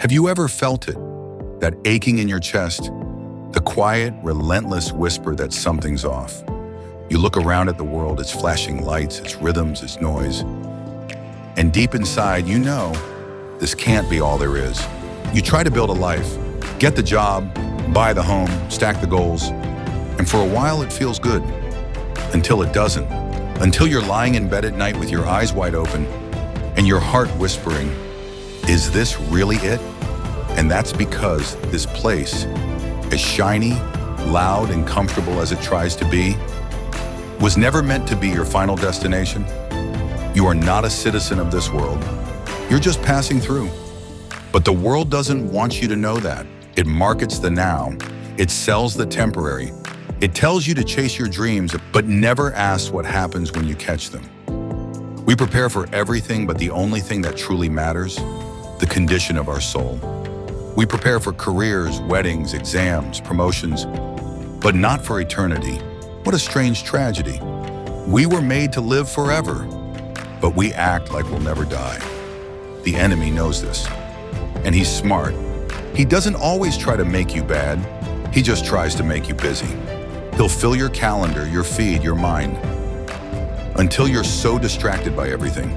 Have you ever felt it? That aching in your chest? The quiet, relentless whisper that something's off. You look around at the world, its flashing lights, its rhythms, its noise. And deep inside, you know, this can't be all there is. You try to build a life, get the job, buy the home, stack the goals, and for a while it feels good. Until it doesn't. Until you're lying in bed at night with your eyes wide open and your heart whispering, is this really it? And that's because this place, as shiny, loud, and comfortable as it tries to be, was never meant to be your final destination. You are not a citizen of this world. You're just passing through. But the world doesn't want you to know that. It markets the now. It sells the temporary. It tells you to chase your dreams, but never asks what happens when you catch them. We prepare for everything but the only thing that truly matters, the condition of our soul. We prepare for careers, weddings, exams, promotions, but not for eternity. What a strange tragedy. We were made to live forever, but we act like we'll never die. The enemy knows this, and he's smart. He doesn't always try to make you bad. He just tries to make you busy. He'll fill your calendar, your feed, your mind, until you're so distracted by everything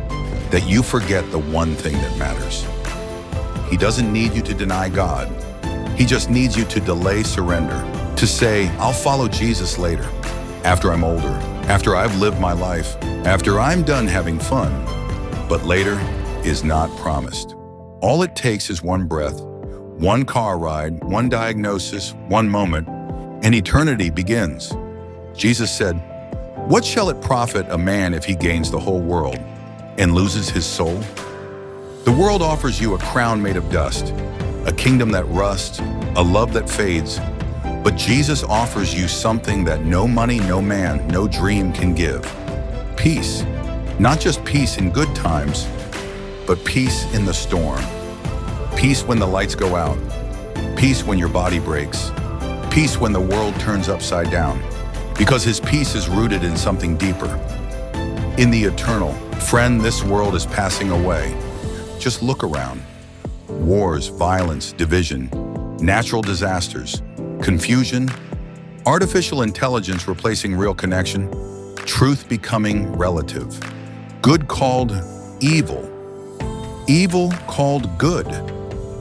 that you forget the one thing that matters. He doesn't need you to deny God. He just needs you to delay surrender, to say, I'll follow Jesus later, after I'm older, after I've lived my life, after I'm done having fun. But later is not promised. All it takes is one breath, one car ride, one diagnosis, one moment, and eternity begins. Jesus said, "What shall it profit a man if he gains the whole world and loses his soul?" The world offers you a crown made of dust, a kingdom that rusts, a love that fades. But Jesus offers you something that no money, no man, no dream can give. Peace. Not just peace in good times, but peace in the storm. Peace when the lights go out. Peace when your body breaks. Peace when the world turns upside down. Because his peace is rooted in something deeper. In the eternal. Friend, this world is passing away. Just look around. Wars, violence, division, natural disasters, confusion, artificial intelligence replacing real connection, truth becoming relative, good called evil, evil called good.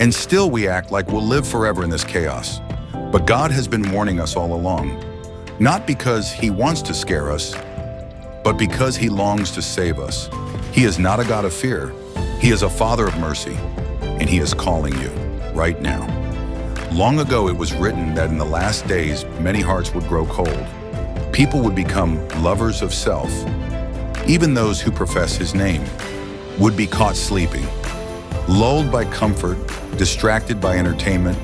And still we act like we'll live forever in this chaos. But God has been warning us all along, not because he wants to scare us, but because he longs to save us. He is not a God of fear. He is a Father of mercy, and he is calling you right now. Long ago, it was written that in the last days, many hearts would grow cold. People would become lovers of self. Even those who profess his name would be caught sleeping, lulled by comfort, distracted by entertainment,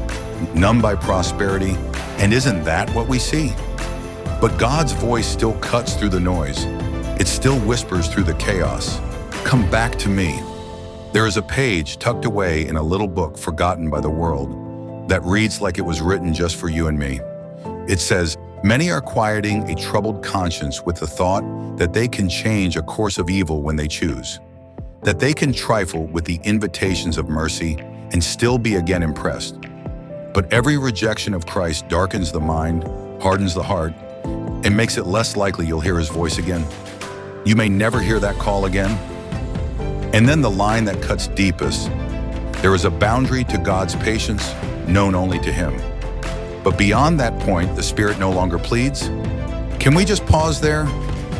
numbed by prosperity. And isn't that what we see? But God's voice still cuts through the noise. It still whispers through the chaos. Come back to me. There is a page tucked away in a little book forgotten by the world that reads like it was written just for you and me. It says, many are quieting a troubled conscience with the thought that they can change a course of evil when they choose, that they can trifle with the invitations of mercy and still be again impressed. But every rejection of Christ darkens the mind, hardens the heart, and makes it less likely you'll hear his voice again. You may never hear that call again. And then the line that cuts deepest. There is a boundary to God's patience, known only to him. But beyond that point, the Spirit no longer pleads. Can we just pause there?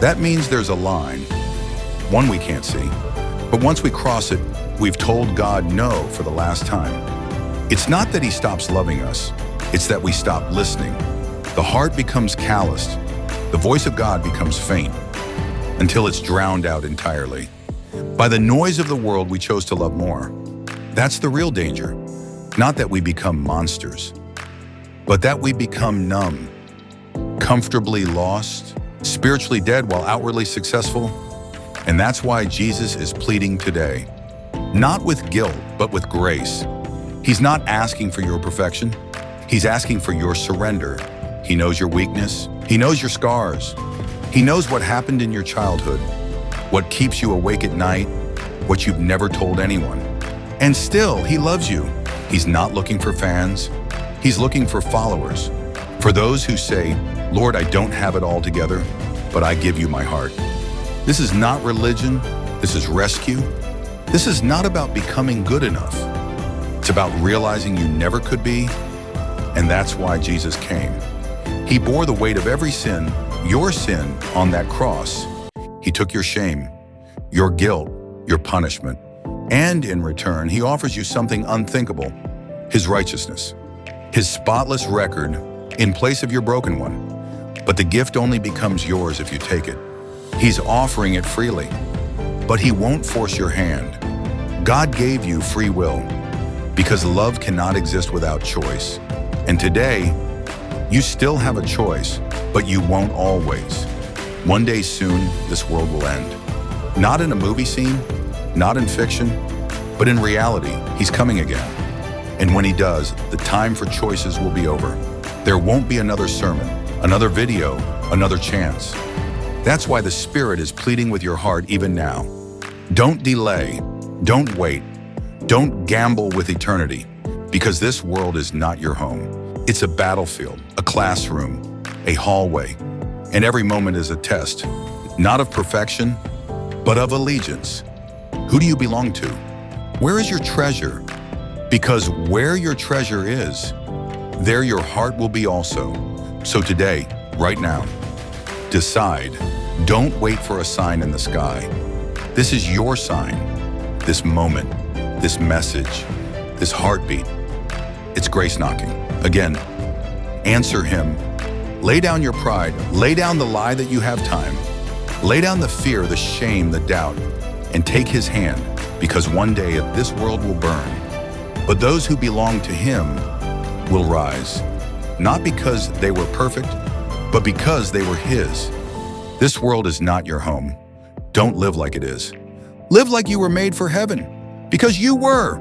That means there's a line, one we can't see. But once we cross it, we've told God no for the last time. It's not that he stops loving us, it's that we stop listening. The heart becomes calloused, the voice of God becomes faint, until it's drowned out entirely. By the noise of the world, we chose to love more. That's the real danger. Not that we become monsters, but that we become numb, comfortably lost, spiritually dead while outwardly successful. And that's why Jesus is pleading today, not with guilt, but with grace. He's not asking for your perfection. He's asking for your surrender. He knows your weakness. He knows your scars. He knows what happened in your childhood, what keeps you awake at night, what you've never told anyone. And still, he loves you. He's not looking for fans. He's looking for followers. For those who say, Lord, I don't have it all together, but I give you my heart. This is not religion. This is rescue. This is not about becoming good enough. It's about realizing you never could be, and that's why Jesus came. He bore the weight of every sin, your sin, on that cross. He took your shame, your guilt, your punishment, and in return, he offers you something unthinkable, his righteousness, his spotless record in place of your broken one. But the gift only becomes yours if you take it. He's offering it freely, but he won't force your hand. God gave you free will because love cannot exist without choice. And today, you still have a choice, but you won't always. One day soon, this world will end. Not in a movie scene, not in fiction, but in reality, he's coming again. And when he does, the time for choices will be over. There won't be another sermon, another video, another chance. That's why the Spirit is pleading with your heart even now. Don't delay, don't wait, don't gamble with eternity, because this world is not your home. It's a battlefield, a classroom, a hallway, and every moment is a test, not of perfection, but of allegiance. Who do you belong to? Where is your treasure? Because where your treasure is, there your heart will be also. So today, right now, decide. Don't wait for a sign in the sky. This is your sign, this moment, this message, this heartbeat. It's grace knocking. Again, answer him. Lay down your pride. Lay down the lie that you have time. Lay down the fear, the shame, the doubt, and take his hand, because one day this world will burn. But those who belong to him will rise, not because they were perfect, but because they were his. This world is not your home. Don't live like it is. Live like you were made for heaven, because you were.